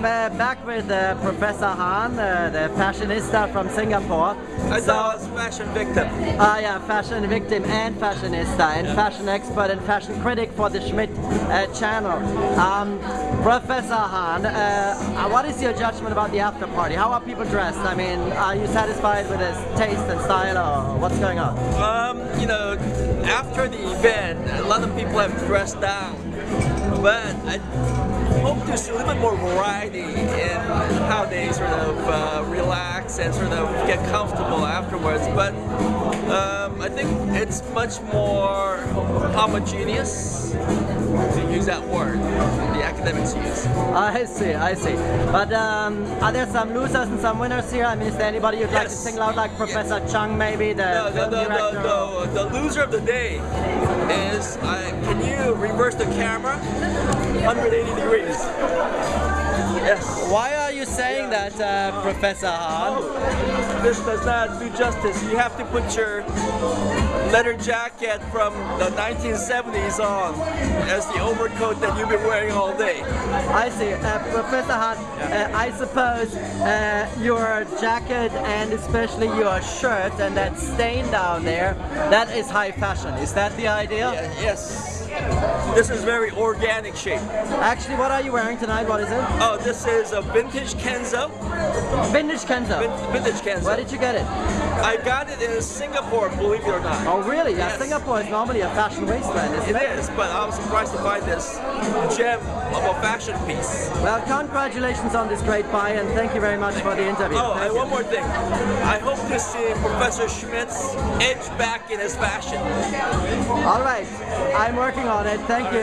I'm back with Professor Han, the fashionista from Singapore. I thought I was fashion victim. Yeah, fashion victim and fashionista and fashion expert and fashion critic for the Schmidt channel. Professor Han, what is your judgment about the after party? How are people dressed? I mean, are you satisfied with his taste and style, or what's going on? You know, after the event, a lot of people have dressed down, but I hope there's a little bit more variety in how they sort of relax and sort of get comfortable afterwards. But I think it's much more homogeneous, to use that word the academics use. I see. But are there some losers and some winners here? I mean, is there anybody you'd like to single out, like Professor Chung, maybe, the film director? The loser of the day is, can you reverse the camera 180 degrees? Yes. Why are you saying that, Professor Han? This does not do justice. You have to put your leather jacket from the 1970s on as the overcoat that you've been wearing all day. I see. Professor Han, I suppose your jacket and especially your shirt and that stain down there, that is high fashion. Is that the idea? Yeah, yes. This is very organic shape. Actually, what are you wearing tonight? What is it? Oh, this is a vintage Kenzo. Vintage Kenzo? Vintage Kenzo. Where did you get it? I got it in Singapore, believe it or not. Oh, really? Yeah, yes. Singapore is normally a fashion wasteland, isn't it? It is, but I was surprised to find this gem of a fashion piece. Well, congratulations on this great buy, and thank you very much for the interview. Oh, and one more thing. I hope to see Professor Schmidt's edge back in his fashion. All right. I'm working on it. Thank you.